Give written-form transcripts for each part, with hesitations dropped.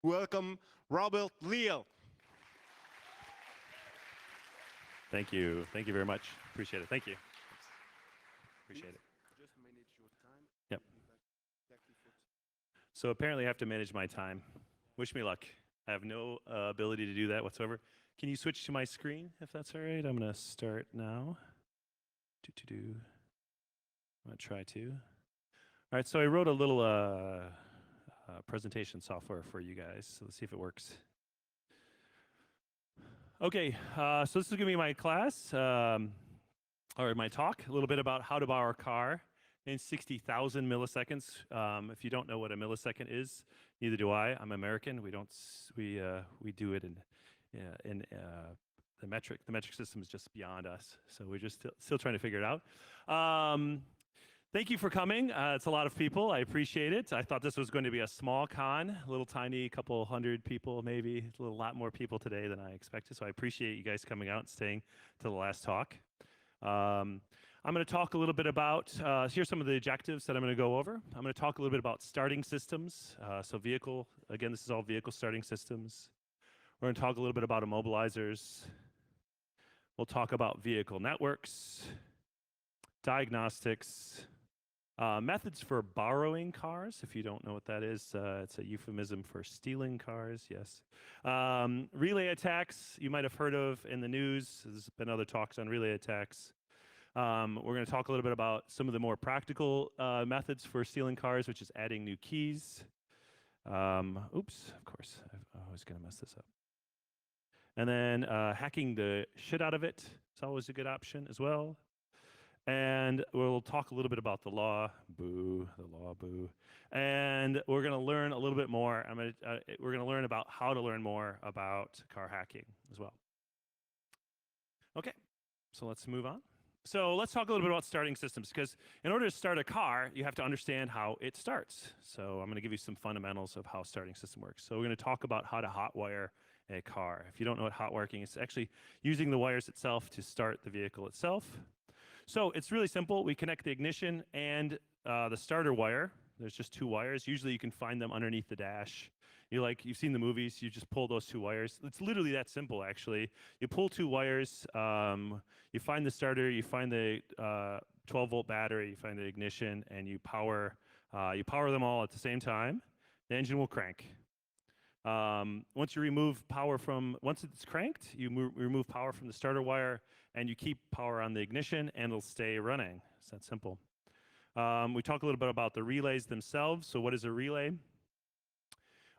welcome Robert Leale. Thank you. Thank you very much. Appreciate it. Thank you. Appreciate it. Just manage your time. Yep. Exactly for So apparently I have to manage my time. Wish me luck. I have no ability to do that whatsoever. Can you switch to my screen if that's all right? I'm going to start now. I'm going to try to. All right, so I wrote a little presentation software for you guys. So let's see if it works. Okay, so this is going to be my class, or my talk, a little bit about how to power a car in 60,000 milliseconds. If you don't know what a millisecond is, neither do I. I'm American. We do it in the metric. The metric system is just beyond us, so we're just still trying to figure it out. Thank you for coming. It's a lot of people. I appreciate it. I thought this was going to be a small con, a little tiny, couple hundred people, maybe a lot more people today than I expected. So I appreciate you guys coming out and staying to the last talk. I'm going to talk a little bit about, here's some of the objectives that I'm going to go over. I'm going to talk a little bit about starting systems. So vehicle, again, this is all vehicle starting systems. We're going to talk a little bit about immobilizers. We'll talk about vehicle networks, diagnostics, methods for borrowing cars. If you don't know what that is, it's a euphemism for stealing cars, yes. Relay attacks, you might have heard of in the news. There's been other talks on relay attacks. We're going to talk a little bit about some of the more practical methods for stealing cars, which is adding new keys. Oops, of course, I'm always going to mess this up. And then hacking the shit out of it is always a good option as well. And we'll talk a little bit about the law, boo, the law, boo. And we're going to learn a little bit more. We're going to learn about how to learn more about car hacking as well. Okay, so let's move on. So let's talk a little bit about starting systems, because in order to start a car, you have to understand how it starts. So I'm going to give you some fundamentals of how a starting system works. So we're going to talk about how to hotwire a car. If you don't know what hotwiring is, it's actually using the wires itself to start the vehicle itself. So it's really simple. We connect the ignition and the starter wire. There's just two wires. Usually you can find them underneath the dash. You've seen the movies, you just pull those two wires. It's literally that simple, actually. You pull two wires, you find the starter, you find the 12-volt battery, you find the ignition, and you power them all at the same time. The engine will crank. Once it's cranked, you remove power from the starter wire, and you keep power on the ignition, and it'll stay running. It's that simple. We talk a little bit about the relays themselves. So what is a relay?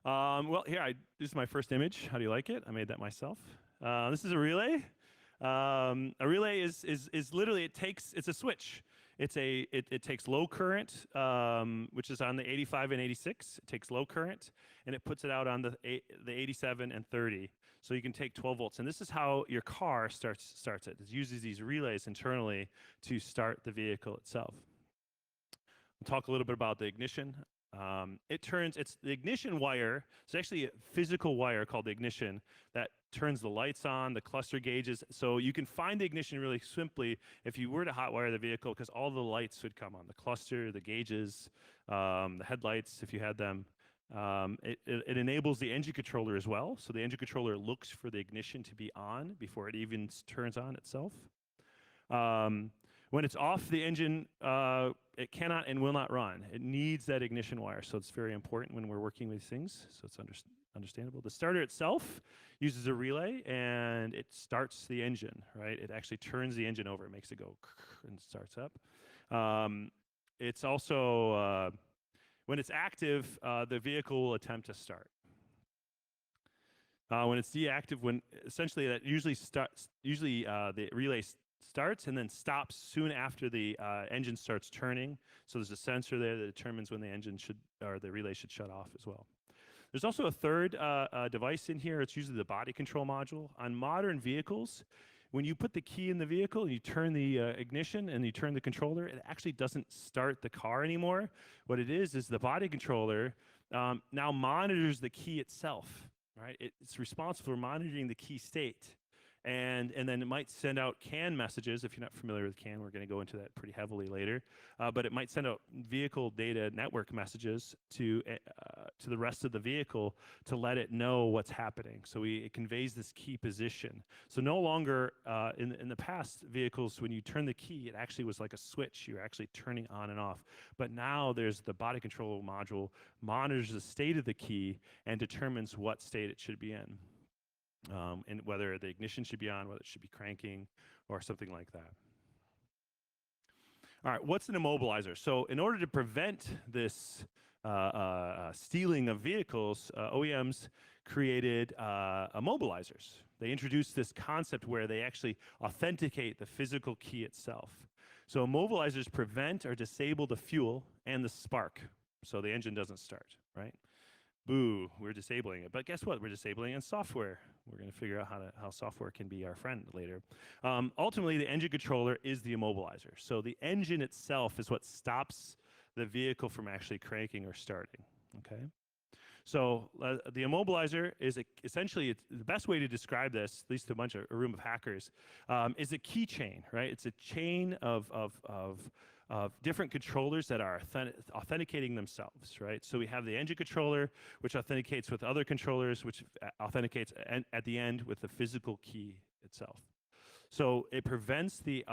Well, here, this is my first image. How do you like it? I made that myself. This is a relay. A relay is literally, it's a switch. It takes low current, which is on the 85 and 86. It takes low current, and it puts it out on the 87 and 30. So you can take 12 volts. And this is how your car starts it. It uses these relays internally to start the vehicle itself. We'll talk a little bit about the ignition. It's the ignition wire. It's actually a physical wire called the ignition that turns the lights on, the cluster gauges. So you can find the ignition really simply if you were to hotwire the vehicle, because all the lights would come on, the cluster, the gauges, the headlights if you had them. It enables the engine controller as well. So the engine controller looks for the ignition to be on before it even turns on itself. When it's off, the engine, it cannot and will not run. It needs that ignition wire, so it's very important when we're working with these things, so it's understandable. The starter itself uses a relay, and it starts the engine, right? It actually turns the engine over. It makes it go and starts up. It's also, when it's active, the vehicle will attempt to start. When it's deactive, essentially that usually the relay starts and then stops soon after the engine starts turning. So there's a sensor there that determines when the the relay should shut off as well. There's also a third device in here. It's usually the body control module. On modern vehicles, when you put the key in the vehicle and you turn the ignition and you turn the controller, it actually doesn't start the car anymore. What it is the body controller now monitors the key itself, right? It's responsible for monitoring the key state. and then it might send out CAN messages. If you're not familiar with CAN, we're going to go into that pretty heavily later. But it might send out vehicle data network messages to the rest of the vehicle to let it know what's happening. So it conveys this key position. So no longer in the past vehicles, when you turn the key, it actually was like a switch. You're actually turning on and off. But now there's the body control module monitors the state of the key and determines what state it should be in. And whether the ignition should be on, whether it should be cranking, or something like that. All right, what's an immobilizer? So in order to prevent this stealing of vehicles, OEMs created immobilizers. They introduced this concept where they actually authenticate the physical key itself. So immobilizers prevent or disable the fuel and the spark, so the engine doesn't start, right? Boo, we're disabling it. But guess what? We're disabling it in software. We're going to figure out how software can be our friend later. Ultimately, the engine controller is the immobilizer. So the engine itself is what stops the vehicle from actually cranking or starting, okay? So the immobilizer is essentially, the best way to describe this, at least to a room of hackers, is a keychain, right? It's a chain of different controllers that are authenticating themselves, right? So we have the engine controller, which authenticates with other controllers, which authenticates at the end with the physical key itself. So it prevents the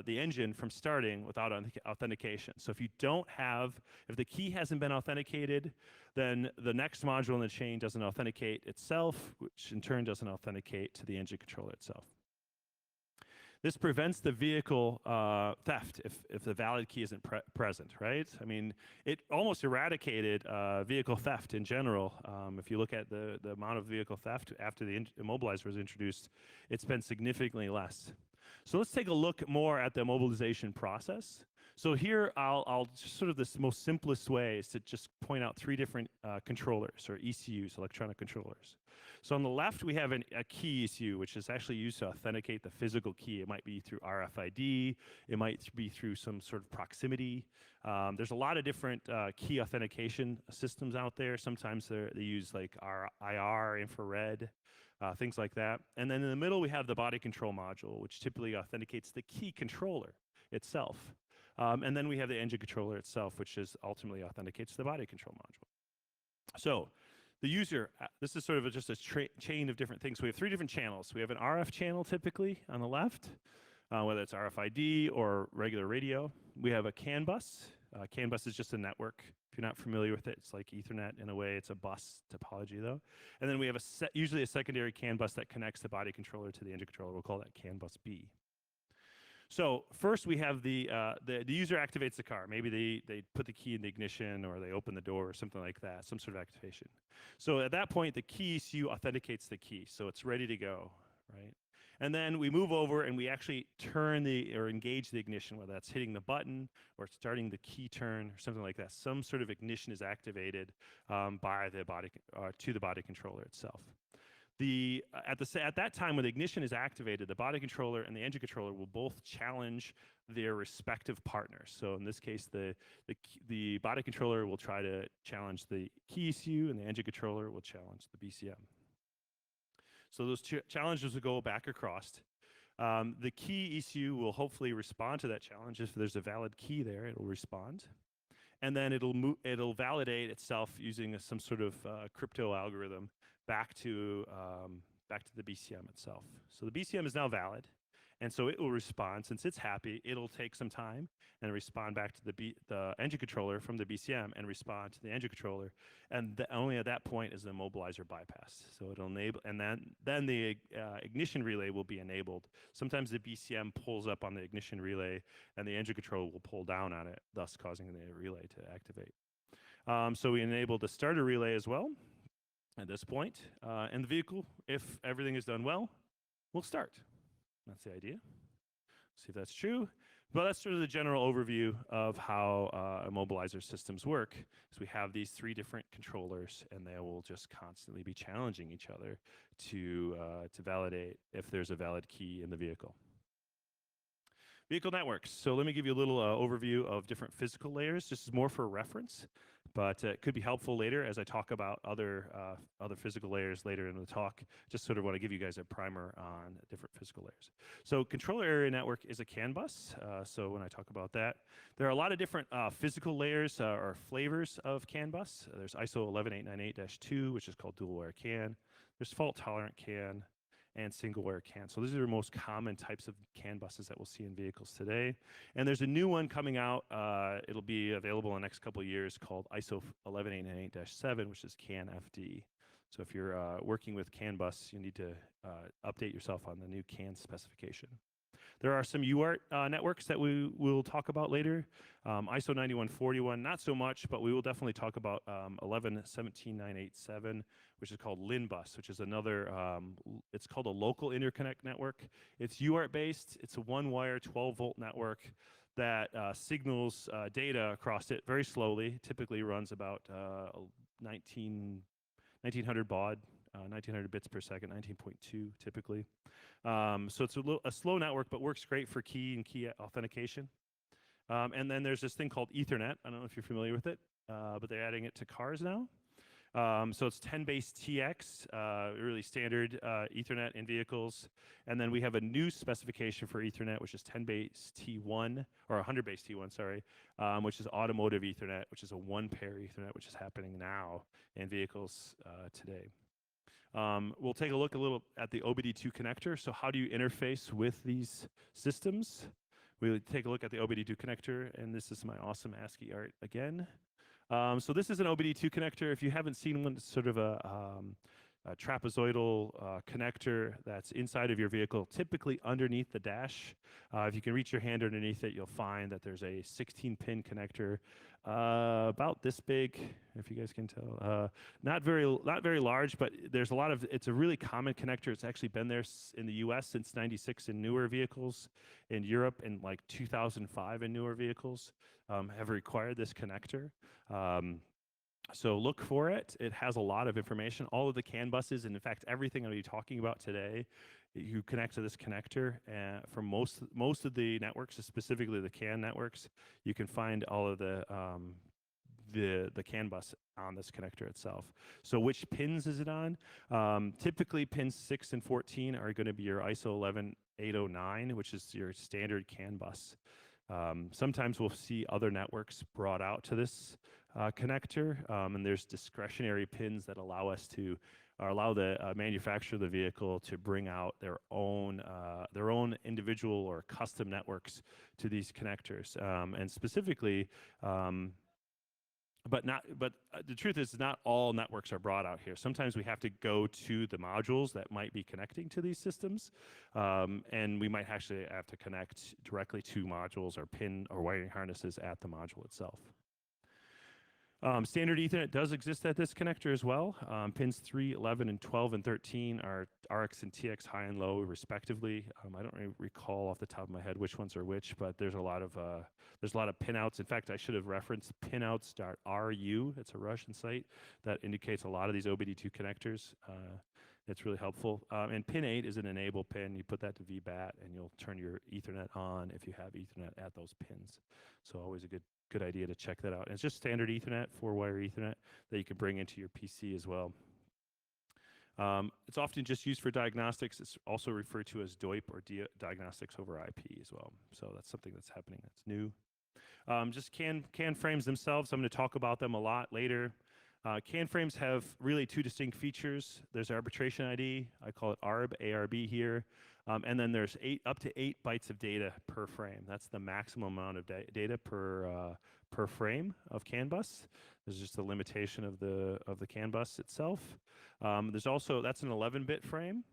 engine from starting without authentication. So if the key hasn't been authenticated, then the next module in the chain doesn't authenticate itself, which in turn doesn't authenticate to the engine controller itself. This prevents the vehicle theft if the valid key isn't present, right? I mean, it almost eradicated vehicle theft in general. If you look at the amount of vehicle theft after the immobilizer was introduced, it's been significantly less. So let's take a look more at the immobilization process. So here, I'll just sort of the most simplest way is to just point out three different controllers, or ECUs, electronic controllers. So on the left, we have a key ECU, which is actually used to authenticate the physical key. It might be through RFID. It might be through some sort of proximity. There's a lot of different key authentication systems out there. Sometimes they use like IR, infrared, things like that. And then in the middle, we have the body control module, which typically authenticates the key controller itself. And then we have the engine controller itself, which ultimately authenticates the body control module. So the user, this is sort of just a chain of different things. We have three different channels. We have an RF channel typically on the left, whether it's RFID or regular radio. We have a CAN bus. CAN bus is just a network. If you're not familiar with it, it's like Ethernet in a way. It's a bus topology though. And then we have usually a secondary CAN bus that connects the body controller to the engine controller. We'll call that CAN bus B. So first we have the user activates the car. Maybe they put the key in the ignition, or they open the door, or something like that, some sort of activation. So at that point, the key ECU authenticates the key, so it's ready to go, right? And then we move over and we actually turn or engage the ignition, whether that's hitting the button or starting the key turn or something like that. Some sort of ignition is activated by the body to the body controller itself. At that time, when the ignition is activated, the body controller and the engine controller will both challenge their respective partners. So in this case, the body controller will try to challenge the key ECU, and the engine controller will challenge the BCM. So those challenges will go back across. The key ECU will hopefully respond to that challenge. If there's a valid key there, it will respond. And then it'll validate itself using some sort of crypto algorithm back to the BCM itself. So the BCM is now valid, and so it will respond. Since it's happy, it'll take some time and respond back to the engine controller from the BCM and respond to the engine controller. And only at that point is the immobilizer bypassed. So it'll enable, and then the ignition relay will be enabled. Sometimes the BCM pulls up on the ignition relay, and the engine controller will pull down on it, thus causing the relay to activate. So we enable the starter relay as well at this point, and the vehicle, if everything is done well, will start. That's the idea. See if that's true. But that's sort of the general overview of how immobilizer systems work. So we have these three different controllers, and they will just constantly be challenging each other to validate if there's a valid key in the vehicle. Vehicle networks. So let me give you a little overview of different physical layers. This is more for reference. but it could be helpful later as I talk about other physical layers later in the talk. Just sort of want to give you guys a primer on different physical layers. So controller area network is a CAN bus. So when I talk about that, there are a lot of different physical layers or flavors of CAN bus. There's ISO 11898-2, which is called dual wire CAN. There's fault tolerant CAN and single wire CAN. So these are the most common types of CAN buses that we'll see in vehicles today. And there's a new one coming out. It'll be available in the next couple of years called ISO 11898-7, which is CAN FD. So if you're working with CAN bus, you need to update yourself on the new CAN specification. There are some UART networks that we will talk about later. ISO 9141, not so much, but we will definitely talk about 1117987, which is called LIN-bus, which is another, it's called a local interconnect network. It's UART based. It's a one-wire 12-volt network that signals data across it very slowly. Typically runs about 1900 baud, 1900 bits per second, 19.2 typically. So it's a slow network, but works great for key and key authentication. And then there's this thing called Ethernet. I don't know if you're familiar with it, but they're adding it to cars now. So it's 10 base TX, really standard Ethernet in vehicles. And then we have a new specification for Ethernet, which is 10 base T1, or 100 base T1, sorry, which is automotive Ethernet, which is a one-pair Ethernet, which is happening now in vehicles today. We'll take a look a little at the OBD2 connector. So how do you interface with these systems? We'll take a look at the OBD2 connector, and this is my awesome ASCII art again. So this is an OBD2 connector. If you haven't seen one, it's sort of a trapezoidal connector that's inside of your vehicle, typically underneath the dash. If you can reach your hand underneath it, you'll find that there's a 16-pin connector about this big, if you guys can tell. Not very large, but there's a lot of, it's a really common connector. It's actually been there in the US since '96 in newer vehicles. In Europe in like 2005 in newer vehicles have required this connector. So look for it. It has a lot of information. All of the CAN buses, and in fact, everything I'll be talking about today, you connect to this connector. For most of the networks, specifically the CAN networks, you can find all of the CAN bus on this connector itself. So which pins is it on? Typically, pins 6 and 14 are going to be your ISO 11809, which is your standard CAN bus. Sometimes we'll see other networks brought out to this connector, and there's discretionary pins that allow us to, or allow the manufacturer of the vehicle to bring out their own individual or custom networks to these connectors, and specifically. But the truth is not all networks are brought out here. Sometimes we have to go to the modules that might be connecting to these systems, and we might actually have to connect directly to modules or pin or wiring harnesses at the module itself. Standard Ethernet does exist at this connector as well. Pins 3, 11, and 12 and 13 are RX and TX high and low respectively. I don't recall off the top of my head which ones are which, but there's a lot of pinouts. In fact, I should have referenced pinouts.ru. It's a Russian site that indicates a lot of these OBD2 connectors. It's really helpful. And pin 8 is an enable pin. You put that to VBAT and you'll turn your Ethernet on if you have Ethernet at those pins. So always a good idea to check that out. And it's just standard Ethernet, 4-wire Ethernet that you can bring into your PC as well. It's often just used for diagnostics. It's also referred to as DOIP or diagnostics over IP as well. So that's something that's happening that's new. Just CAN frames themselves, I'm going to talk about them a lot later. CAN frames have really two distinct features. There's arbitration ID. I call it ARB, ARB here. And then there's up to 8 bytes of data per frame. That's the maximum amount of data per frame of CAN bus. There's just a limitation of the CAN bus itself. There's also, that's an 11-bit frame,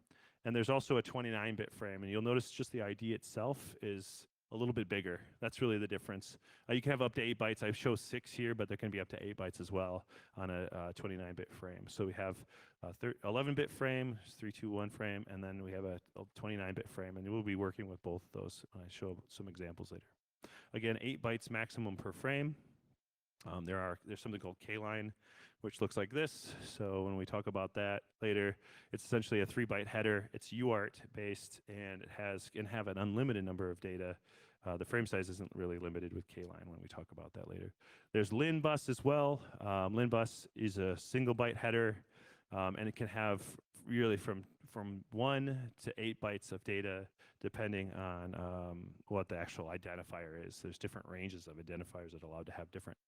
and there's also a 29-bit frame. And you'll notice just the ID itself is a little bit bigger. That's really the difference. You can have up to 8 bytes. I show 6 here, but there can be up to 8 bytes as well on a 29-bit frame. So we have a 11-bit frame, 321 frame, and then we have a 29-bit frame, and we'll be working with both of those. I show some examples later. Again, 8 bytes maximum per frame. There's something called K-line, which looks like this. So when we talk about that later, it's essentially a 3-byte header. It's UART based, and it can have an unlimited number of data The frame size isn't really limited with K-line when we talk about that later. There's LIN bus as well. LIN bus is a single byte header, and it can have really from 1 to 8 bytes of data, depending on what the actual identifier is. There's different ranges of identifiers that are allowed to have different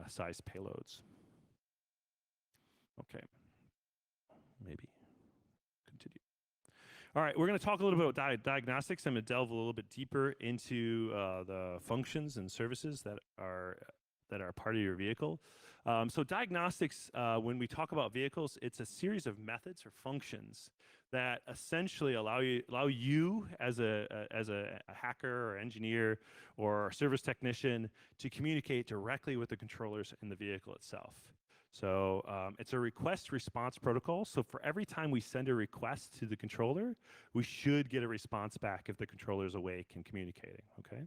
size payloads. Okay, maybe continue. All right, we're going to talk a little bit about diagnostics. I'm going to delve a little bit deeper into the functions and services that are part of your vehicle. So diagnostics, when we talk about vehicles, it's a series of methods or functions that essentially allow you as a hacker or engineer or service technician to communicate directly with the controllers in the vehicle itself. So it's a request response protocol. So for every time we send a request to the controller, we should get a response back if the controller is awake and communicating, okay?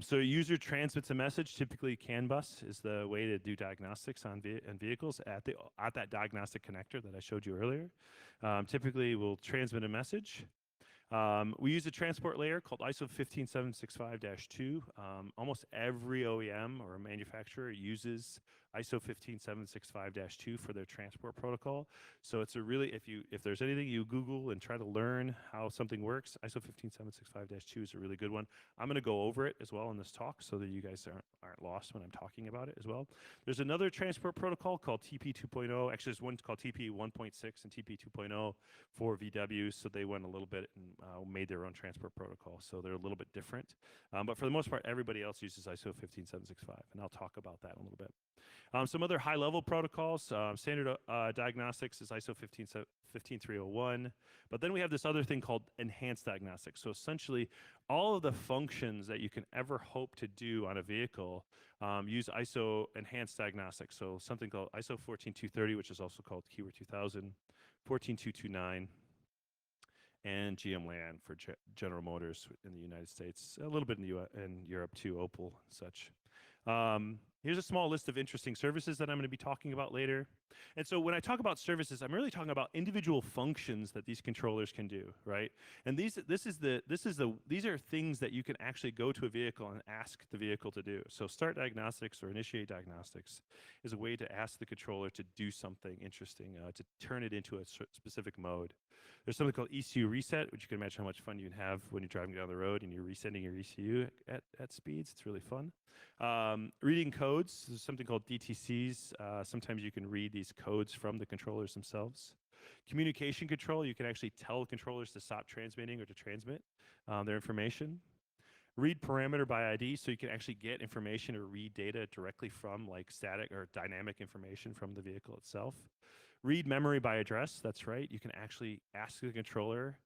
So a user transmits a message. Typically, CAN bus is the way to do diagnostics on vehicles at that diagnostic connector that I showed you earlier. Typically, we'll transmit a message. We use a transport layer called ISO 15765-2. Almost every OEM or manufacturer uses ISO 15765-2 for their transport protocol. So it's a really, if there's anything you Google and try to learn how something works, ISO 15765-2 is a really good one. I'm going to go over it as well in this talk so that you guys aren't lost when I'm talking about it as well. There's another transport protocol called TP 2.0. Actually, there's one called TP 1.6 and TP 2.0 for VW. So they went a little bit and made their own transport protocol. So they're a little bit different. But for the most part, everybody else uses ISO 15765. And I'll talk about that in a little bit. Some other high-level protocols, standard diagnostics is ISO 15301, but then we have this other thing called enhanced diagnostics. So essentially, all of the functions that you can ever hope to do on a vehicle use ISO enhanced diagnostics. So something called ISO 14230, which is also called Keyword 2000, 14229, and GM Land for General Motors in the United States, a little bit in Europe too, Opel and such. Here's a small list of interesting services that I'm going to be talking about later. And so when I talk about services, I'm really talking about individual functions that these controllers can do, right? And these are things that you can actually go to a vehicle and ask the vehicle to do. So start diagnostics or initiate diagnostics is a way to ask the controller to do something interesting, to turn it into a specific mode. There's something called ECU reset, which you can imagine how much fun you can have when you're driving down the road and you're resetting your ECU at speeds. It's really fun. Reading codes, there's something called DTCs. Sometimes you can read these codes from the controllers themselves. Communication control, you can actually tell controllers to stop transmitting or to transmit their information. Read parameter by ID, so you can actually get information or read data directly from like static or dynamic information from the vehicle itself. Read memory by address, that's right. You can actually ask the controller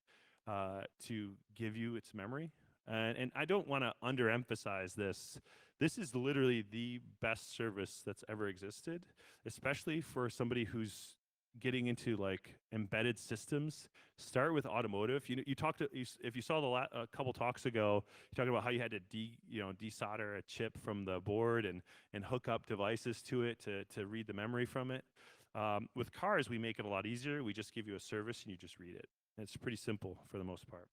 to give you its memory. And I don't want to underemphasize this. This is literally the best service that's ever existed, especially for somebody who's getting into like embedded systems. Start with automotive. If you saw a couple talks ago, you talked about how you had to desolder a chip from the board and hook up devices to it to read the memory from it. With cars, we make it a lot easier. We just give you a service and you just read it. And it's pretty simple for the most part.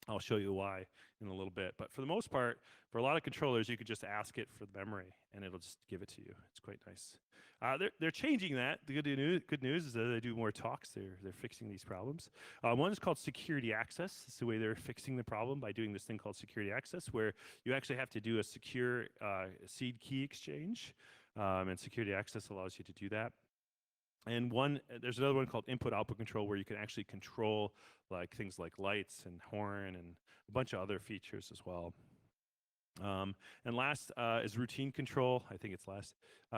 I'll show you why in a little bit. But for the most part, for a lot of controllers, you could just ask it for the memory, and it'll just give it to you. It's quite nice. They're changing that. The good news is that they do more talks. They're fixing these problems. One is called security access. It's the way they're fixing the problem by doing this thing called security access, where you actually have to do a secure seed key exchange, and security access allows you to do that. And there's another one called input-output control, where you can actually control like things like lights and horn and a bunch of other features as well. And last is routine control. I think it's last.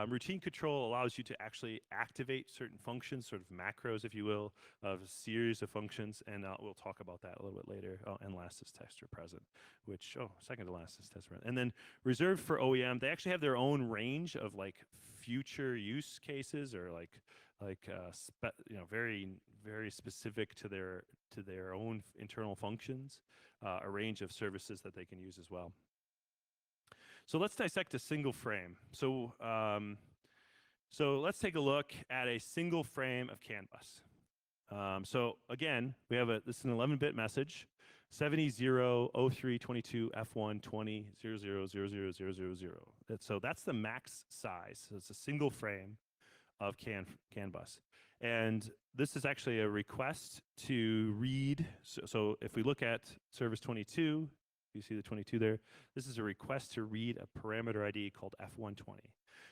Routine control allows you to actually activate certain functions, sort of macros, if you will, of a series of functions. And we'll talk about that a little bit later. Oh, and last is test or present, which, second to last is test or present. And then reserved for OEM, they actually have their own range of like future use cases or very, very specific to their own internal functions, a range of services that they can use as well. So let's dissect a single frame. So let's take a look at a single frame of CAN bus. So again, this is an 11-bit message. 700322 F1 20 0000000. So that's the max size. So it's a single frame of CAN bus. And this is actually a request to read. So if we look at service 22, you see the 22 there, this is a request to read a parameter ID called F120.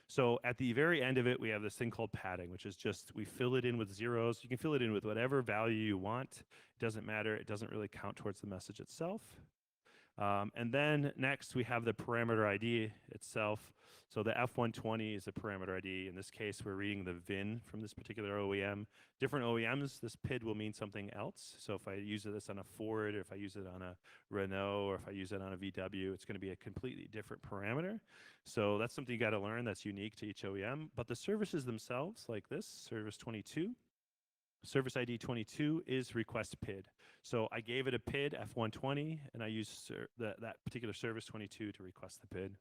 So at the very end of it, we have this thing called padding, which is just, we fill it in with zeros. You can fill it in with whatever value you want. It doesn't matter. It doesn't really count towards the message itself. And then next, we have the parameter ID itself. So the F120 is a parameter ID. In this case, we're reading the VIN from this particular OEM. Different OEMs, this PID will mean something else. So if I use this on a Ford, or if I use it on a Renault, or if I use it on a VW, it's going to be a completely different parameter. So that's something you got to learn that's unique to each OEM. But the services themselves, like this, service 22, service ID 22 is request PID. So I gave it a PID, F120, and I used that particular service 22 to request the PID.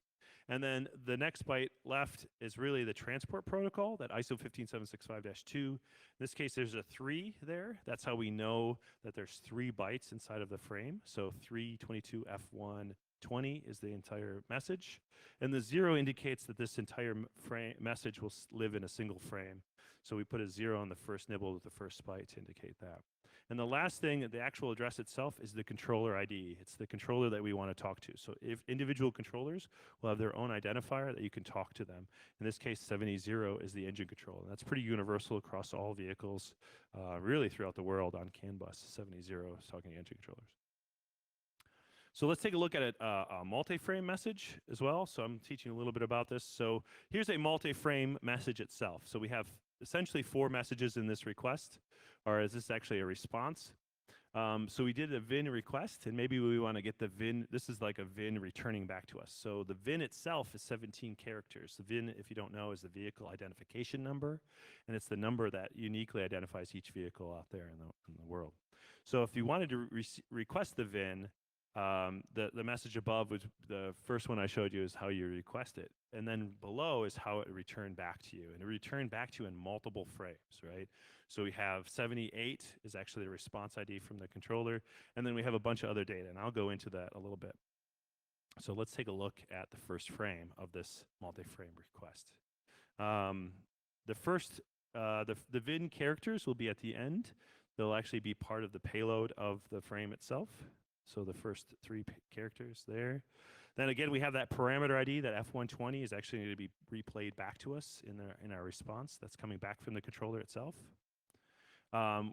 And then the next byte left is really the transport protocol, that ISO 15765-2. In this case, there's a 3 there. That's how we know that there's 3 bytes inside of the frame. So 322 F120 is the entire message. And the 0 indicates that this entire message will live in a single frame. So we put a 0 on the first nibble with the first byte to indicate that. And the last thing, the actual address itself, is the controller ID. It's the controller that we want to talk to. So if individual controllers will have their own identifier that you can talk to them. In this case, 70 is the engine control. And that's pretty universal across all vehicles, really throughout the world on CAN bus. 70 is talking to engine controllers. So let's take a look at a multi-frame message as well. So I'm teaching a little bit about this. So here's a multi-frame message itself. So we have essentially 4 messages in this request, or is this actually a response? So we did a VIN request, and maybe we want to get the VIN. This is like a VIN returning back to us. So the VIN itself is 17 characters. The VIN, if you don't know, is the vehicle identification number, and it's the number that uniquely identifies each vehicle out there in the world. So if you wanted to request the VIN, the message above was the first one I showed you is how you request it. And then below is how it returned back to you. And it returned back to you in multiple frames, right? So we have 78 is actually the response ID from the controller. And then we have a bunch of other data. And I'll go into that a little bit. So let's take a look at the first frame of this multi-frame request. The VIN characters will be at the end. They'll actually be part of the payload of the frame itself. So the first 3 characters there. Then again, we have that parameter ID, that F120 is actually going to be replayed back to us in our response. That's coming back from the controller itself.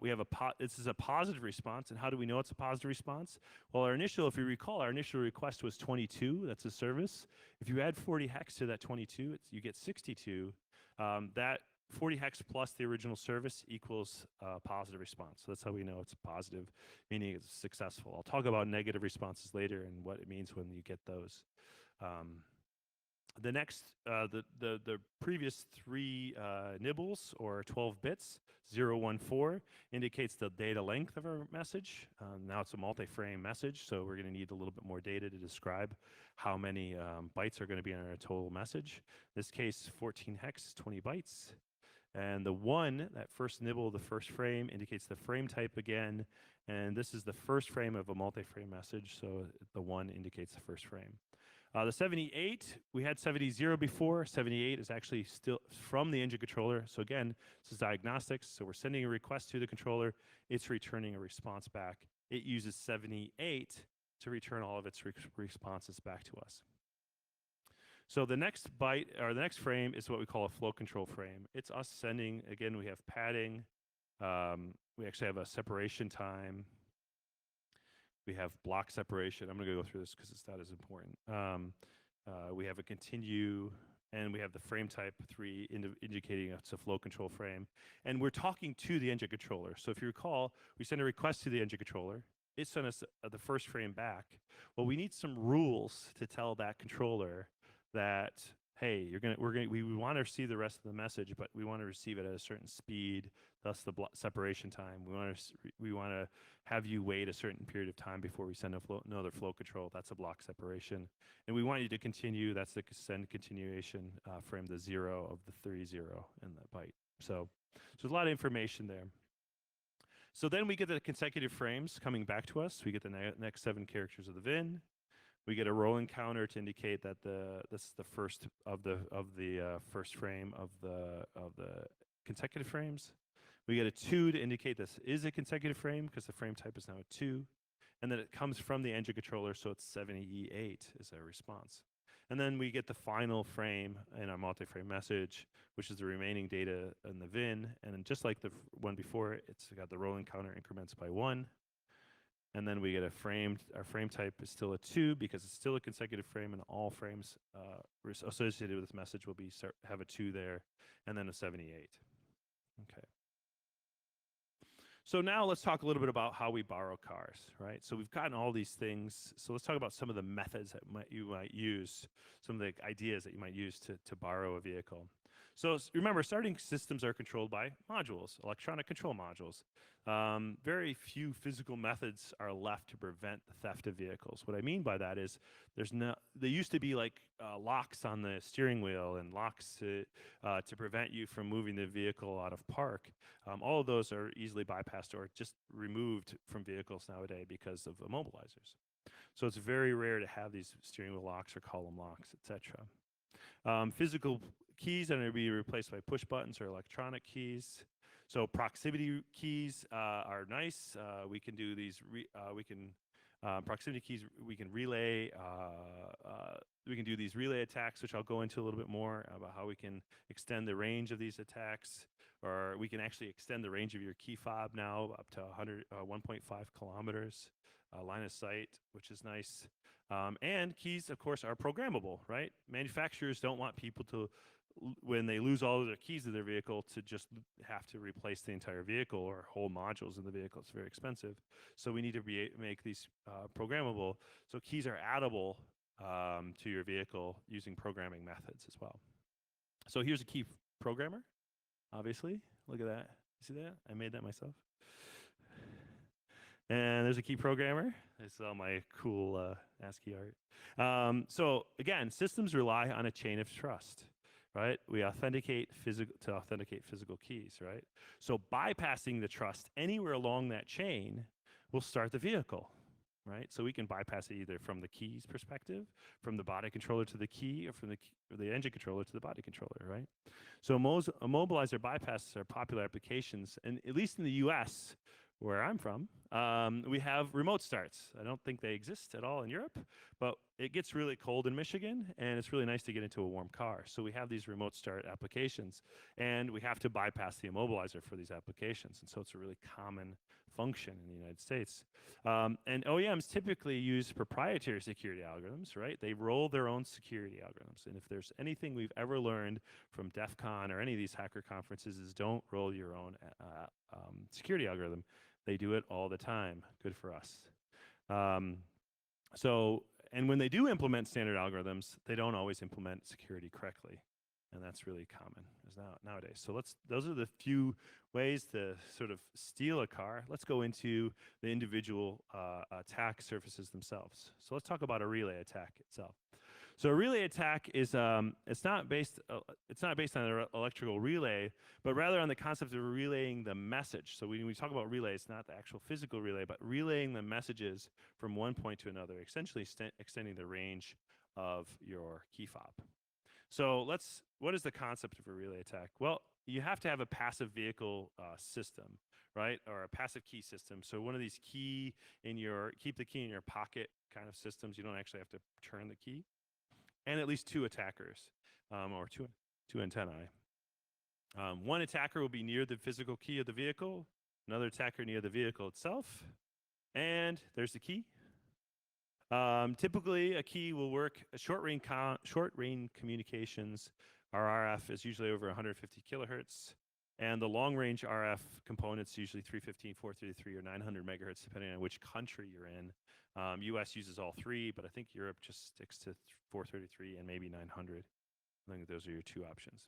We have this is a positive response, and how do we know it's a positive response? Well, if you recall, our initial request was 22. That's a service. If you add 40 hex to that 22, you get 62. That 40 hex plus the original service equals positive response. So that's how we know it's positive, meaning it's successful. I'll talk about negative responses later and what it means when you get those. The next, the previous 3 nibbles, or 12 bits, 014, indicates the data length of our message. Now it's a multi-frame message, so we're going to need a little bit more data to describe how many bytes are going to be in our total message. In this case, 14 hex, 20 bytes. And the 1, that first nibble, the first frame, indicates the frame type again. And this is the first frame of a multi-frame message, so the 1 indicates the first frame. The 78, we had 70 before. 78 is actually still from the engine controller. So again, this is diagnostics. So we're sending a request to the controller. It's returning a response back. It uses 78 to return all of its responses back to us. So the next byte, or the next frame, is what we call a flow control frame. It's us sending, again, we have padding. We actually have a separation time. We have block separation. I'm going to go through this because it's not as important. We have a continue, and we have the frame type 3 indicating it's a flow control frame. And we're talking to the engine controller. So if you recall, we send a request to the engine controller. It sent us the first frame back. Well, we need some rules to tell that controller that, hey, we want to receive the rest of the message, but we want to receive it at a certain speed, thus the separation time. We want to have you wait a certain period of time before we send another flow control. That's a block separation. And we want you to continue. That's the send continuation frame, the 0 of the 30 in the byte. So there's a lot of information there. So then we get the consecutive frames coming back to us. We get the next 7 characters of the VIN. We get a rolling counter to indicate that this is the first of the first frame of the consecutive frames. We get a 2 to indicate this is a consecutive frame because the frame type is now a 2. And then it comes from the engine controller, so it's 70E8 is our response. And then we get the final frame in our multi-frame message, which is the remaining data in the VIN. And then just like the one before, it's got the rolling counter increments by 1. And then we get our frame type is still a 2 because it's still a consecutive frame, and all frames associated with this message will have a 2 there, and then a 78. Okay. So now let's talk a little bit about how we borrow cars, right? So we've gotten all these things. So let's talk about some of the methods that you might use, some of the ideas that you might use to borrow a vehicle. So remember, starting systems are controlled by modules, electronic control modules. Very few physical methods are left to prevent the theft of vehicles. What I mean by that is there used to be like locks on the steering wheel and locks to prevent you from moving the vehicle out of park. All of those are easily bypassed or just removed from vehicles nowadays because of immobilizers. So it's very rare to have these steering wheel locks or column locks, etc. Physical keys are going to be replaced by push buttons or electronic keys. So proximity keys are nice. We can do these. Proximity keys. We can relay. We can do these relay attacks, which I'll go into a little bit more about how we can extend the range of these attacks, or we can actually extend the range of your key fob now up to 1.5 kilometers. Line of sight, which is nice. And keys, of course, are programmable, right? Manufacturers don't want people to, when they lose all of their keys of their vehicle, to just have to replace the entire vehicle or whole modules in the vehicle. It's very expensive. So we need to make these programmable. So keys are addable to your vehicle using programming methods as well. So here's a key programmer, obviously. Look at that. You see that? I made that myself. And there's a key programmer. This is all my cool ASCII art. So again, systems rely on a chain of trust, right? We authenticate to authenticate physical keys, right? So bypassing the trust anywhere along that chain will start the vehicle, right? So we can bypass it either from the keys perspective, from the body controller to the key, or from the engine controller to the body controller, right? So immobilizer bypasses are popular applications, and at least in the US, where I'm from, we have remote starts. I don't think they exist at all in Europe, but it gets really cold in Michigan, and it's really nice to get into a warm car. So we have these remote start applications, and we have to bypass the immobilizer for these applications. And so it's a really common function in the United States. And OEMs typically use proprietary security algorithms, right? They roll their own security algorithms. And if there's anything we've ever learned from DEF CON or any of these hacker conferences is don't roll your own security algorithm. They do it all the time. Good for us. And when they do implement standard algorithms, they don't always implement security correctly. And that's really common nowadays. So those are the few ways to sort of steal a car. Let's go into the individual attack surfaces themselves. So let's talk about a relay attack itself. So a relay attack is it's not based on an electrical relay, but rather on the concept of relaying the message. So when we talk about relay, it's not the actual physical relay, but relaying the messages from one point to another, essentially extending the range of your key fob. So what is the concept of a relay attack? Well, you have to have a passive vehicle system, right? Or a passive key system. So one of these keep the key in your pocket kind of systems. You don't actually have to turn the key. And at least 2 attackers, or two antennae. One attacker will be near the physical key of the vehicle, another attacker near the vehicle itself, and there's the key. Typically, a key will work. Short-range communications, our RF is usually over 150 kilohertz, and the long-range RF components usually 315, 433, or 900 megahertz, depending on which country you're in. US uses all 3, but I think Europe just sticks to 433 and maybe 900. I think those are your 2 options.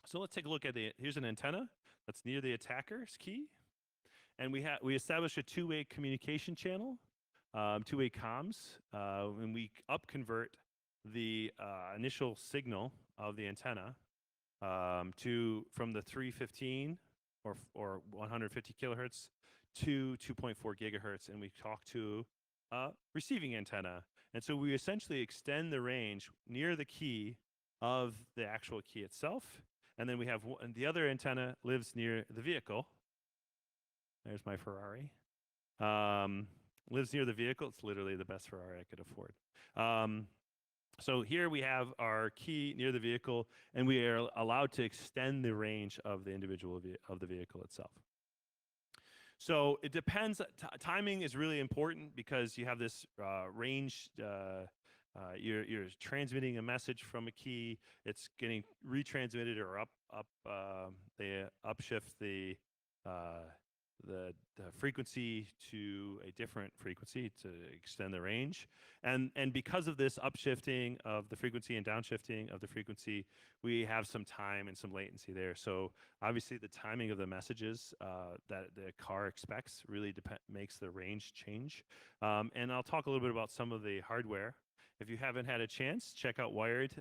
So let's take a look at here's an antenna that's near the attacker's key. And we establish a 2-way communication channel, 2-way comms, and we upconvert the initial signal of the antenna from the 315 or 150 kilohertz to 2.4 gigahertz, and we talk to a receiving antenna. And so we essentially extend the range near the key of the actual key itself. And then we have and the other antenna lives near the vehicle. There's my Ferrari. Lives near the vehicle. It's literally the best Ferrari I could afford. So here we have our key near the vehicle, and we are allowed to extend the range of the individual of the vehicle itself. So it depends. Timing is really important because you have this range. You're transmitting a message from a key. It's getting retransmitted or they upshift the frequency to a different frequency to extend the range. And because of this upshifting of the frequency and downshifting of the frequency, we have some time and some latency there. So obviously the timing of the messages that the car expects really makes the range change. And I'll talk a little bit about some of the hardware. If you haven't had a chance, check out Wired.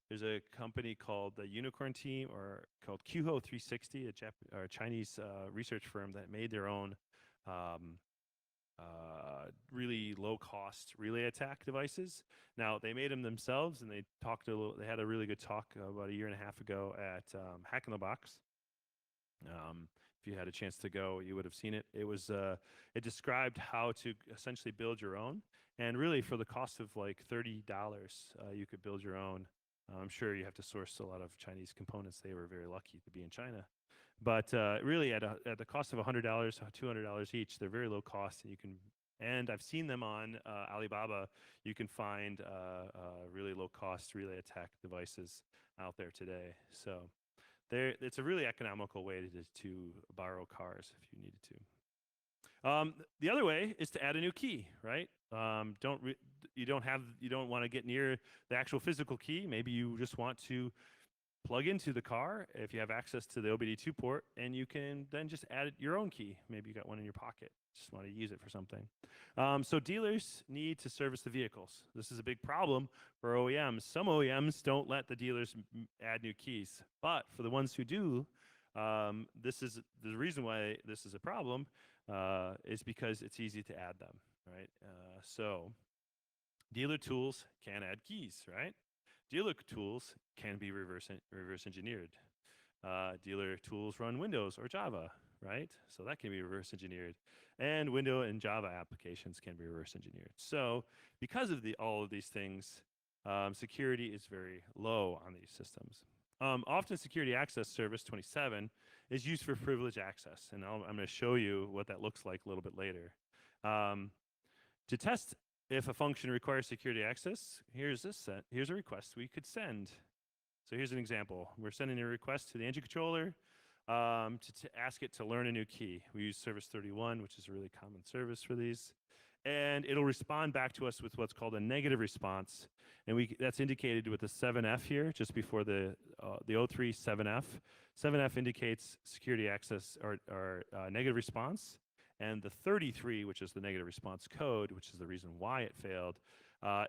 There's a company called the Unicorn Team, or called Qho 360, a Chinese research firm that made their own really low-cost relay attack devices. Now they made them themselves, and they They had a really good talk about a year and a half ago at Hack in the Box. If you had a chance to go, you would have seen it. It described how to essentially build your own, and really for the cost of like $30, you could build your own. I'm sure you have to source a lot of Chinese components. They were very lucky to be in China. But really, at the cost of $100, $200 each, they're very low cost, and I've seen them on Alibaba. You can find really low cost relay attack devices out there today. So it's a really economical way to borrow cars if you needed to. The other way is to add a new key, right? You don't want to get near the actual physical key. Maybe you just want to plug into the car if you have access to the OBD2 port, and you can then just add your own key. Maybe you got one in your pocket, just want to use it for something. So dealers need to service the vehicles. This is a big problem for OEMs. Some OEMs don't let the dealers add new keys, but for the ones who do, this is the reason why this is a problem, is because it's easy to add them, right? So dealer tools can add keys, right? Dealer tools can be reverse engineered. Dealer tools run Windows or Java, right? So that can be reverse engineered. And Windows and Java applications can be reverse engineered. So because of all of these things, security is very low on these systems. Often security access service 27 is used for privileged access. And I'm going to show you what that looks like a little bit later. To test if a function requires security access, here's a request we could send. So here's an example. We're sending a request to the engine controller to ask it to learn a new key. We use service 31, which is a really common service for these. And it'll respond back to us with what's called a negative response. And that's indicated with the 7F here, just before the 03 7F. 7F indicates security access or negative response. And the 33, which is the negative response code, which is the reason why it failed,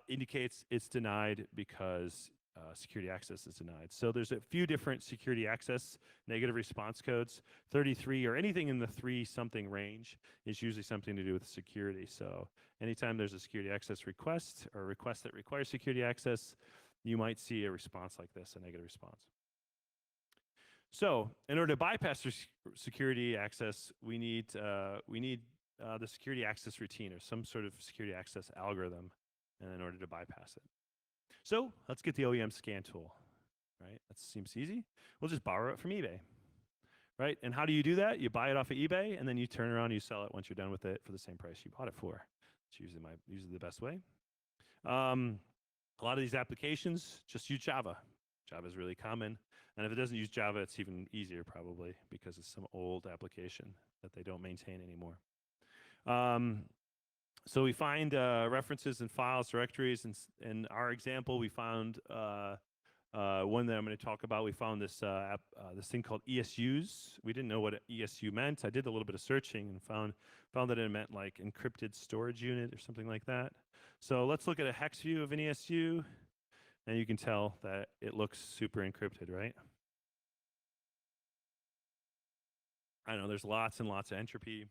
indicates it's denied because security access is denied. So there's a few different security access negative response codes. 33 or anything in the 3-something range is usually something to do with security. So anytime there's a security access request or a request that requires security access, you might see a response like this, a negative response. So in order to bypass security access, we need the security access routine or some sort of security access algorithm in order to bypass it. So let's get the OEM scan tool, right? That seems easy. We'll just borrow it from eBay, right? And how do you do that? You buy it off of eBay, and then you turn around and you sell it once you're done with it for the same price you bought it for. It's usually the best way. A lot of these applications just use Java. Java is really common. And if it doesn't use Java, it's even easier probably because it's some old application that they don't maintain anymore. So we find references in files, directories. In our example, we found one that I'm going to talk about. We found this this thing called ESUs. We didn't know what ESU meant. I did a little bit of searching and found that it meant like encrypted storage unit or something like that. So let's look at a hex view of an ESU. And you can tell that it looks super encrypted, right? I don't know, there's lots and lots of entropy,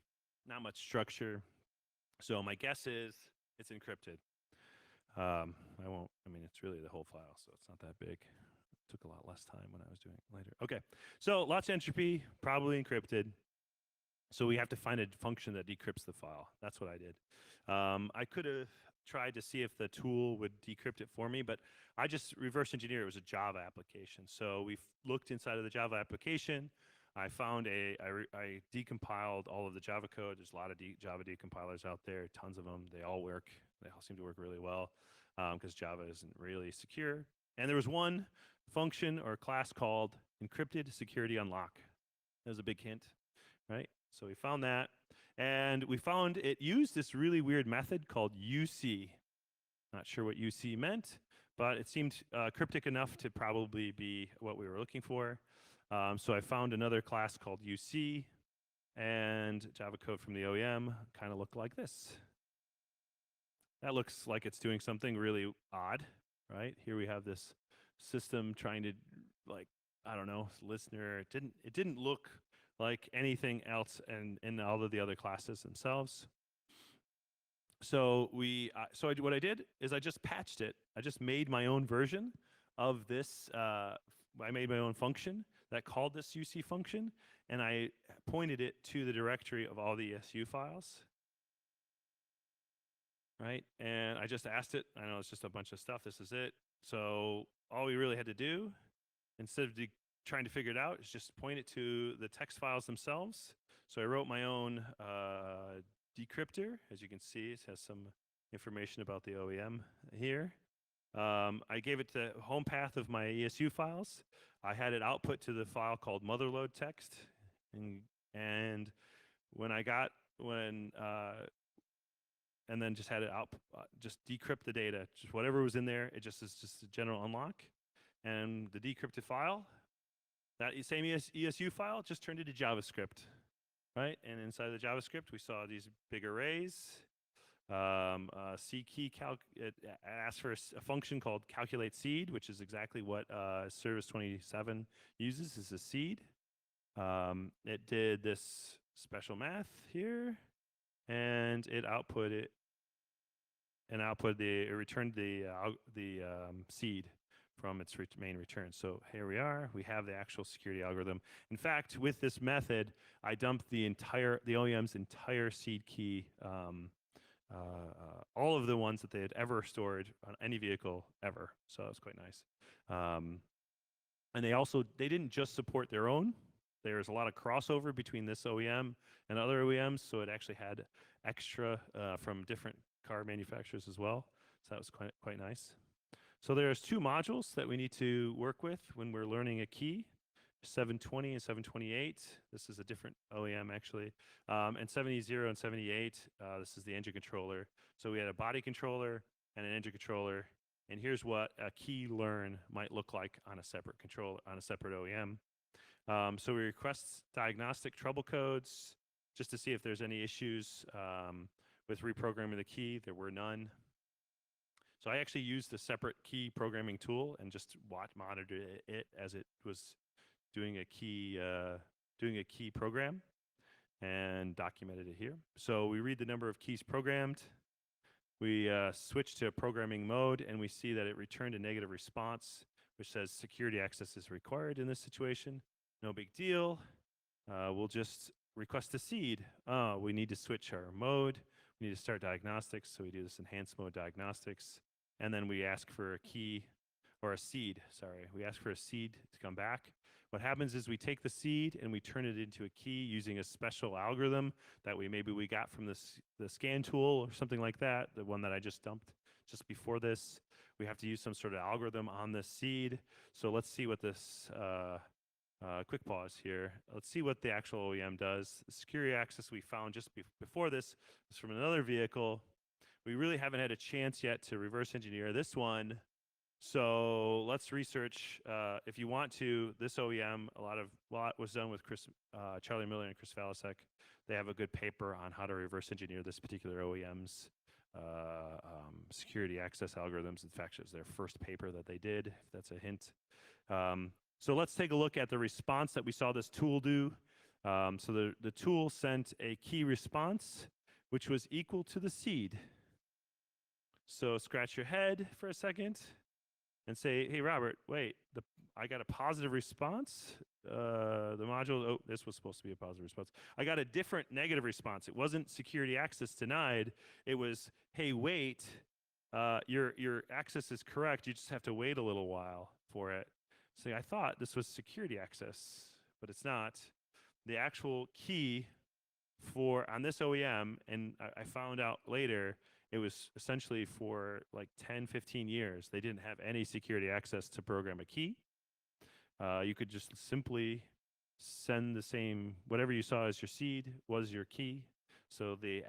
not much structure. So my guess is it's encrypted. I mean, it's really the whole file, so it's not that big. It took a lot less time when I was doing it later. Okay, so lots of entropy, probably encrypted. So we have to find a function that decrypts the file. That's what I did. I could have tried to see if the tool would decrypt it for me, but I just reverse engineered. It was a Java application. So we looked inside of the Java application. I found I decompiled all of the Java code. There's a lot of Java decompilers out there, tons of them. They all work. They all seem to work really well because Java isn't really secure. And there was one function or class called encrypted security unlock. That was a big hint, right? So we found that. And we found it used this really weird method called UC. Not sure what UC meant, but it seemed cryptic enough to probably be what we were looking for. So I found another class called UC, and Java code from the OEM kind of looked like this. That looks like it's doing something really odd, right? Here we have this system trying to, like, I don't know, listener. It didn't look like anything else in all of the other classes themselves. So what I did is I just patched it. I just made my own version of this. I made my own function that called this UC function, and I pointed it to the directory of all the ESU files. Right, and I just asked it. I know it's just a bunch of stuff. This is it. So all we really had to do, instead of trying to figure it out, is just point it to the text files themselves. So I wrote my own decryptor. As you can see, it has some information about the OEM here. I gave it the home path of my ESU files. I had it output to the file called motherload text, and and then just had it out, just decrypt the data, just whatever was in there. It just is just a general unlock, and the decrypted file, that same ESU file, just turned into JavaScript, right? And inside of the JavaScript, we saw these big arrays. C key it asks for a function called calculate seed, which is exactly what Service 27 uses as a seed. It did this special math here, and it returned the seed from its main return. So here we are. We have the actual security algorithm. In fact, with this method, I dumped the OEM's entire seed key, all of the ones that they had ever stored on any vehicle ever. So that was quite nice. And they didn't just support their own. There's a lot of crossover between this OEM and other OEMs, so it actually had extra from different car manufacturers as well. So that was quite nice. So there's two modules that we need to work with when we're learning a key, 720 and 728. This is a different OEM actually. And 70 and 78, this is the engine controller. So we had a body controller and an engine controller. And here's what a key learn might look like on a separate controller, on a separate OEM. So we request diagnostic trouble codes just to see if there's any issues with reprogramming the key. There were none. So I actually used a separate key programming tool and just monitored it as it was doing a key program and documented it here. So we read the number of keys programmed. We switch to programming mode, and we see that it returned a negative response, which says security access is required in this situation. No big deal. We'll just request a seed. We need to switch our mode. We need to start diagnostics, so we do this enhanced mode diagnostics. And then we ask for a key, or a seed, sorry. We ask for a seed to come back. What happens is we take the seed and we turn it into a key using a special algorithm that maybe we got from the scan tool or something like that, the one that I just dumped just before this. We have to use some sort of algorithm on this seed. So let's see what this, quick pause here. Let's see what the actual OEM does. The security access we found just before this was from another vehicle. We really haven't had a chance yet to reverse engineer this one. So let's research, if you want to, this OEM, a lot was done with Charlie Miller and Chris Valasek. They have a good paper on how to reverse engineer this particular OEM's security access algorithms. In fact, it was their first paper that they did, if that's a hint. So let's take a look at the response that we saw this tool do. So the tool sent a key response, which was equal to the seed. So scratch your head for a second and say, hey, Robert, wait, I got a positive response. The module, oh, this was supposed to be a positive response. I got a different negative response. It wasn't security access denied. It was, hey, wait, your access is correct. You just have to wait a little while for it. So I thought this was security access, but it's not. The actual key for on this OEM, and I found out later, it was essentially for like 10, 15 years. They didn't have any security access to program a key. You could just simply send the same, whatever you saw as your seed was your key. So the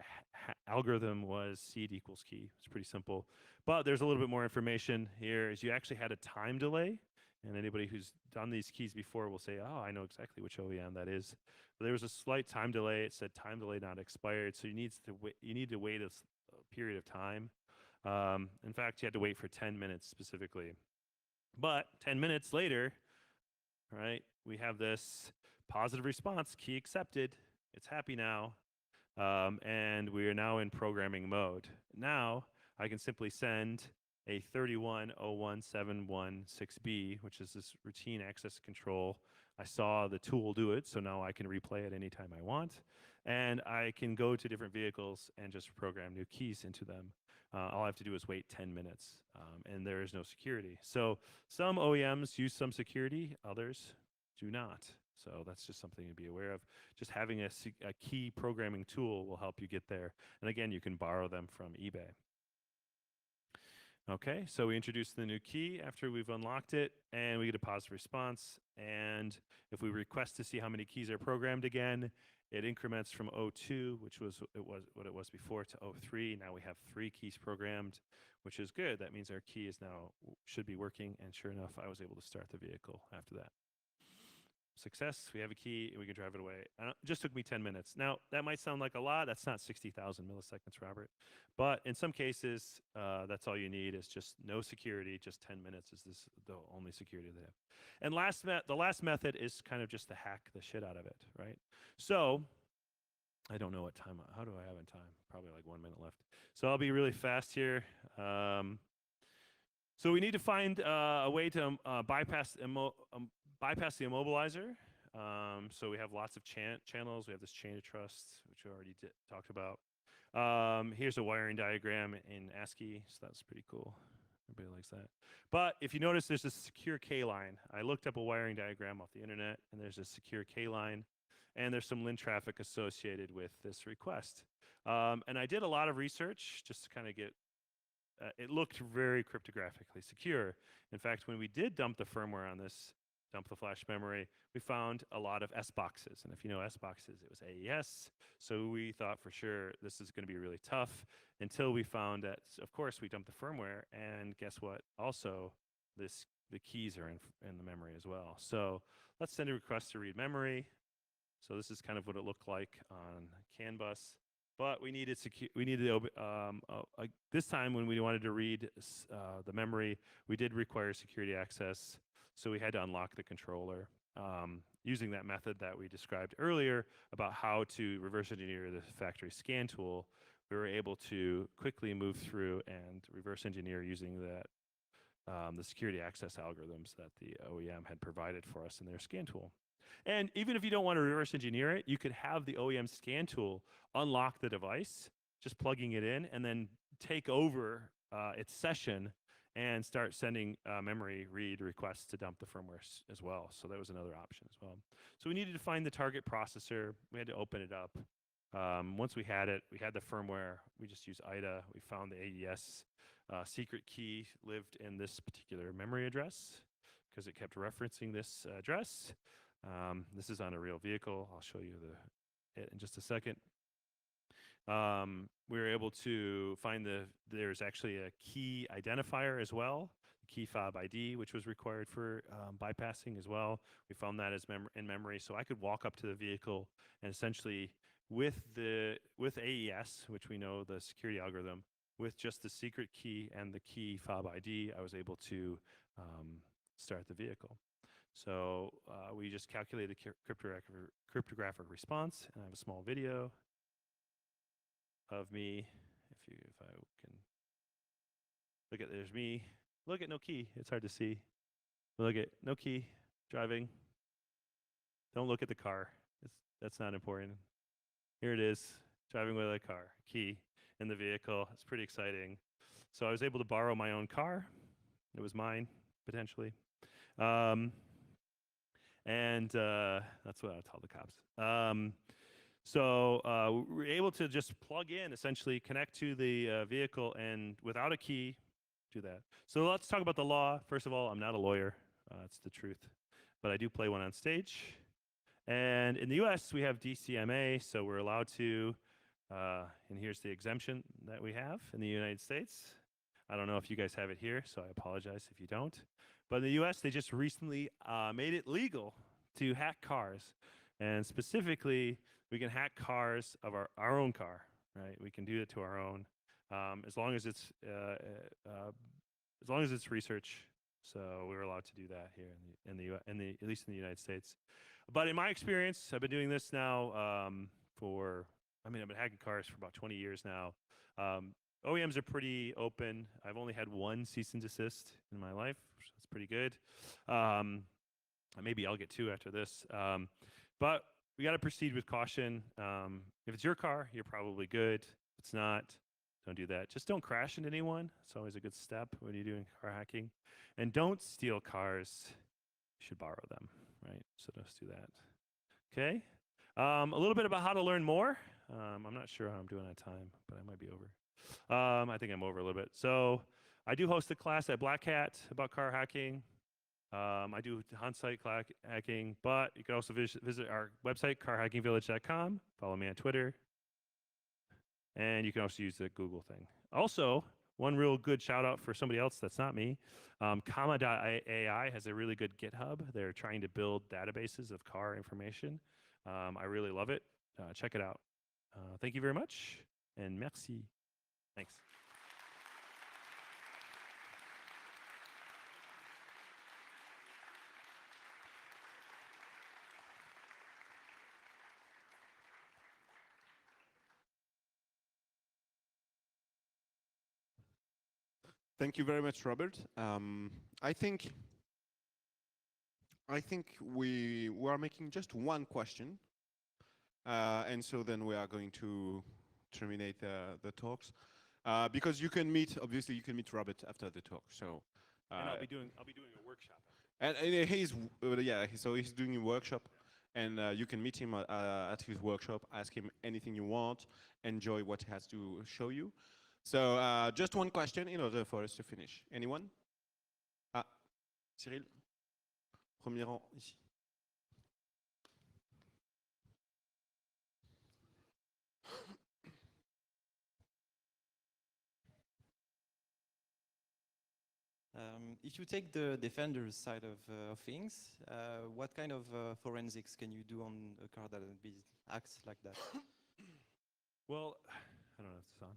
algorithm was seed equals key. It's pretty simple. But there's a little bit more information here is you actually had a time delay. And anybody who's done these keys before will say, oh, I know exactly which OEM that is. But there was a slight time delay. It said time delay not expired. So you need to wait a period of time. In fact, you had to wait for 10 minutes specifically. But 10 minutes later, right, we have this positive response, key accepted. It's happy now. And we are now in programming mode. Now I can simply send a 3101716B, which is this routine access control. I saw the tool do it, so now I can replay it anytime I want. And I can go to different vehicles and just program new keys into them. All I have to do is wait 10 minutes, and there is no security. So some OEMs use some security, others do not. So that's just something to be aware of. Just having a key programming tool will help you get there. And again, you can borrow them from eBay. Okay, so we introduce the new key after we've unlocked it, and we get a positive response. And if we request to see how many keys are programmed again, it increments from 02, which was what it was before, to 03. Now we have 3 keys programmed, which is good. That means our key is now should be working. And sure enough, I was able to start the vehicle after that. Success, we have a key, and we can drive it away. It just took me 10 minutes. Now, that might sound like a lot. That's not 60,000 milliseconds, Robert. But in some cases, that's all you need is just no security. Just 10 minutes is the only security they have. And the last method is kind of just to hack the shit out of it, right? So I don't know what time. How do I have in time? Probably like 1 minute left. So I'll be really fast here. So we need to find a way to bypass the immobilizer. So we have lots of channels. We have this chain of trust, which we already talked about. Here's a wiring diagram in ASCII, so that's pretty cool. Everybody likes that. But if you notice, there's a secure K line. I looked up a wiring diagram off the internet, and there's a secure K line, and there's some lint traffic associated with this request. And I did a lot of research just to kind of get it looked very cryptographically secure. In fact, when we did dump the firmware on this, dump the flash memory, we found a lot of S boxes. And if you know S boxes, it was AES. So we thought for sure this is going to be really tough until we found that, of course, we dumped the firmware. And guess what? Also, the keys are in the memory as well. So let's send a request to read memory. So this is kind of what it looked like on CAN bus. But we needed this time when we wanted to read the memory, we did require security access. So we had to unlock the controller using that method that we described earlier about how to reverse engineer the factory scan tool. We were able to quickly move through and reverse engineer using that the security access algorithms that the OEM had provided for us in their scan tool. And even if you don't want to reverse engineer it, you could have the OEM scan tool unlock the device, just plugging it in, and then take over its session and start sending memory read requests to dump the firmware as well. So that was another option as well. So we needed to find the target processor. We had to open it up. Once we had it, we had the firmware. We just used IDA. We found the AES secret key lived in this particular memory address because it kept referencing this address. This is on a real vehicle. I'll show you it in just a second. We were able to find there's actually a key identifier as well, key fob ID, which was required for bypassing as well. We found that as in memory, so I could walk up to the vehicle and essentially with AES, which we know the security algorithm, with just the secret key and the key fob ID, I was able to start the vehicle. So we just calculated cryptographic response, and I have a small video of me. If I can look at, there's me. Look at no key. It's hard to see. Look at no key driving. Don't look at the car. That's not important. Here it is, driving with a car, key in the vehicle. It's pretty exciting. So I was able to borrow my own car. It was mine, potentially. And that's what I'll tell the cops. So we were able to just plug in, essentially connect to the vehicle, and without a key, do that. So let's talk about the law. First of all, I'm not a lawyer. That's the truth. But I do play one on stage. And in the US, we have DCMA, so we're allowed to, and here's the exemption that we have in the United States. I don't know if you guys have it here, so I apologize if you don't. But in the US, they just recently made it legal to hack cars. And specifically, we can hack cars of our own car, right? We can do it to our own, as long as it's research. So we're allowed to do that here at least in the United States. But in my experience, I've been doing this now I've been hacking cars for about 20 years now. OEMs are pretty open. I've only had one cease and desist in my life, so that's pretty good. Maybe I'll get two after this. But we got to proceed with caution. If it's your car, you're probably good. If it's not, don't do that. Just don't crash into anyone. It's always a good step when you're doing car hacking. And don't steal cars. You should borrow them, right? So just do that. Okay. A little bit about how to learn more. I'm not sure how I'm doing on time, but I might be over. I think I'm over a little bit. So I do host a class at Black Hat about car hacking. I do on-site hacking, but you can also visit our website, carhackingvillage.com. Follow me on Twitter. And you can also use the Google thing. Also, one real good shout out for somebody else that's not me. Comma.ai has a really good GitHub. They're trying to build databases of car information. I really love it. Check it out. Thank you very much, and merci. Thanks. Thank you very much, Robert. I think we are making just one question, and so then we are going to terminate the talks, because you can meet Robert after the talk. So And I'll be doing a workshop. and he's doing a workshop, and you can meet him at his workshop, ask him anything you want, enjoy what he has to show you. So just one question in order for us to finish. Anyone? Ah, Cyril, premier rang ici. If you take the defender's side of things, what kind of forensics can you do on a car that acts like that? Well, I don't know if it's on.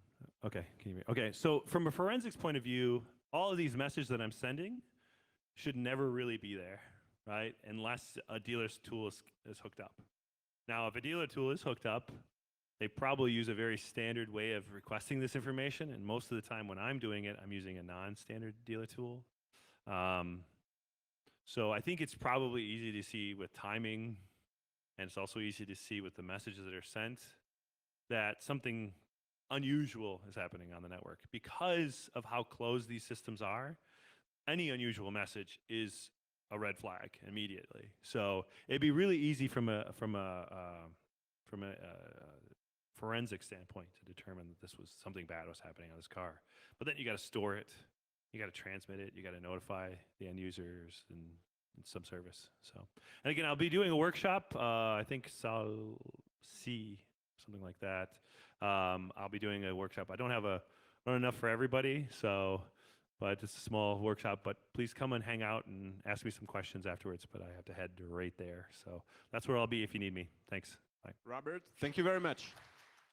Okay, can you hear me? Okay, so from a forensics point of view, all of these messages that I'm sending should never really be there, right? Unless a dealer's tool is hooked up. Now, if a dealer tool is hooked up, they probably use a very standard way of requesting this information, and most of the time when I'm doing it, I'm using a non-standard dealer tool. So I think it's probably easy to see with timing, and it's also easy to see with the messages that are sent, that something unusual is happening on the network. Because of how closed these systems are, any unusual message is a red flag immediately. So it'd be really easy from a forensic standpoint to determine that this was something bad was happening on this car. But then you got to store it, you got to transmit it, you got to notify the end users and some service. So, and again, I'll be doing a workshop. I think C, something like that. I'll be doing a workshop. I don't have enough for everybody, so, but it's a small workshop. But please come and hang out and ask me some questions afterwards. But I have to head right there, so that's where I'll be if you need me. Thanks. Bye. Robert, thank you very much.